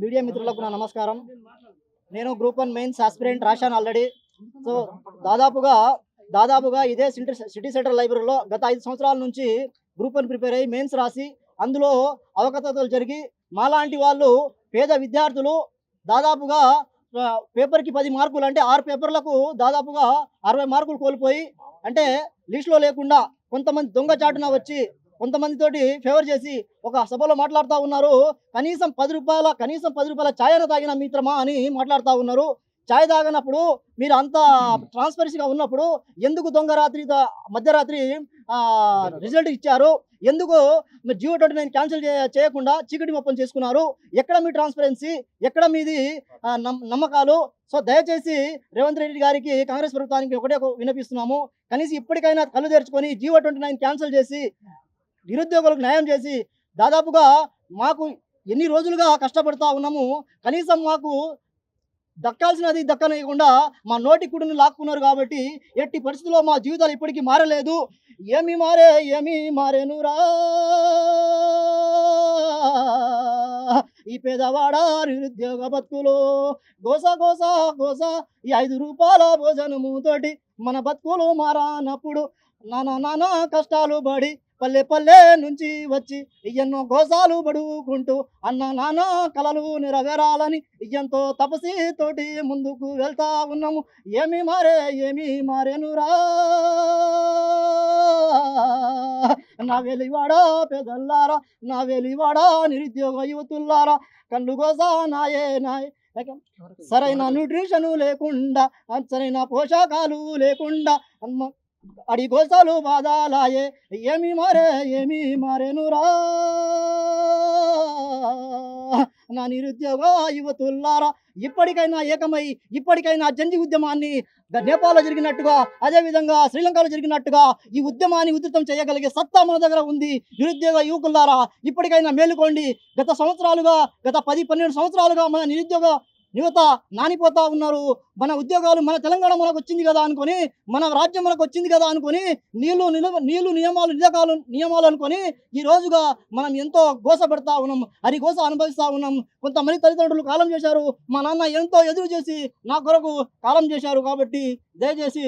Media మిత్రులకు నా నమస్కారం. నేను గ్రూప్ 1 మెయిన్స్ ఆస్పిరెంట్ రాశాను ఆల్రెడీ. సో దాదాపుగా ఇదే సిటీ సెంటర్ లైబ్రరీలో గత 5 సంవత్సరాల నుంచి గ్రూప్ 1 ప్రిపేర్ అయ్యి మెయిన్స్ రాసి అందులో అవకతవకలు జరిగి మాలాంటి వాళ్ళు పేద విద్యార్థులు దాదాపుగా పేపర్కి 10 మార్కులు అంటే 6 పేపర్లకు దాదాపుగా 60 మార్కులు కోల్పోయి, అంటే లిస్టులో లేకుండా కొంతమంది దొంగచాటున వచ్చి కొంతమందితోటి ఫేవర్ చేసి ఒక సభలో మాట్లాడుతూ ఉన్నారు. కనీసం 10 రూపాయల ఛాయ్ తాగిన మిత్రమా అని మాట్లాడుతూ ఉన్నారు. ఛాయ్ తాగినప్పుడు మీరు అంత ట్రాన్స్పరెన్సీగా ఉన్నప్పుడు ఎందుకు మధ్యరాత్రి రిజల్ట్ ఇచ్చారు? ఎందుకు మీరు జియో 29 క్యాన్సిల్ చేయకుండా చీకటి మొప్పం చేసుకున్నారు? ఎక్కడ మీ ట్రాన్స్పరెన్సీ? ఎక్కడ మీది నమ్మకాలు? సో దయచేసి రేవంత్ రెడ్డి గారికి, కాంగ్రెస్ ప్రభుత్వానికి ఒకటే వినిపిస్తున్నాము. కనీసం ఇప్పటికైనా కళ్ళు తెరుచుకొని జియో 29 క్యాన్సిల్ చేసి నిరుద్యోగులకు న్యాయం చేసి, దాదాపుగా మాకు ఎన్ని రోజులుగా కష్టపడుతూ ఉన్నాము, కనీసం మాకు దక్కాల్సినది దక్కనివ్వకుండా మా నోటి కుడిని లాక్కున్నారు. కాబట్టి ఎట్టి పరిస్థితుల్లో మా జీవితాలు ఇప్పటికీ మారలేదు. ఏమి మారేనురా ఈ పేదవాడ నిరుద్యోగ బతుకులు, గోస ఈ 5 రూపాయల భోజనము తోటి మన బతుకులు మారానప్పుడు నానా కష్టాలు పడి పల్లె నుంచి వచ్చి ఎన్నో గోసాలు పడుకుంటూ నానా కలలు నెరవేరాలని ఎంతో తపసి తోటి ముందుకు వెళ్తా ఉన్నాము. ఏమి మారేనురా నా వెలివాడా పెదల్లారా, నా వెలివాడా నిరుద్యోగ యువతుల్లారా, కళ్ళు గోసా నాయే సరైన న్యూట్రిషన్ లేకుండా, సరైన పోషకాలు లేకుండా అడి గోసాలు బాధాలాయే. ఏమి మారేనురా నా నిరుద్యోగ యువతుల్లారా, ఇప్పటికైనా ఏకమై ఇప్పటికైనా జంజి ఉద్యమాన్ని నేపాల్లో జరిగినట్టుగా, అదేవిధంగా శ్రీలంకలో జరిగినట్టుగా ఈ ఉద్యమాన్ని ఉధృతం చేయగలిగే సత్తా మన దగ్గర ఉంది. నిరుద్యోగ యువకులారా, ఇప్పటికైనా మేలుకోండి. గత 10-12 సంవత్సరాలుగా మన నిరుద్యోగ యువత నానిపోతా ఉన్నారు. మన ఉద్యోగాలు, మన తెలంగాణ మనకు వచ్చింది కదా అనుకొని, మన రాజ్యం మనకు వచ్చింది కదా అనుకొని, నీళ్లు నియమాలు అనుకొని ఈ రోజుగా మనం ఎంతో గోసపడతా ఉన్నాం, గోస అనుభవిస్తూ ఉన్నాం. కొంతమంది తల్లిదండ్రులు కాలం చేశారు. మా నాన్న ఎంతో ఎదురు చేసి నా కొరకు కాలం చేశారు. కాబట్టి దయచేసి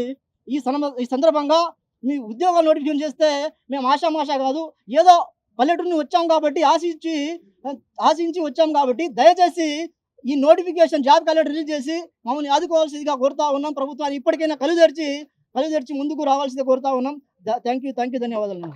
ఈ సందర్భంగా మీ ఉద్యోగాలు నోటిఫికేషన్ చేస్తే మేము ఆశామాష కాదు, ఏదో పల్లెటూరుని వచ్చాం కాబట్టి ఆశించి వచ్చాం. కాబట్టి దయచేసి ఈ నోటిఫికేషన్ జాబ్ క్యాలెండర్ రిలీజ్ చేసి మమ్మల్ని ఆదుకోవాల్సిందిగా కోరుతా ఉన్నాం. ప్రభుత్వాన్ని ఇప్పటికైనా కళ్ళు తెరిచి ముందుకు రావాల్సిందిగా కోరుతా ఉన్నాం. థ్యాంక్ యూ, ధన్యవాదాలు.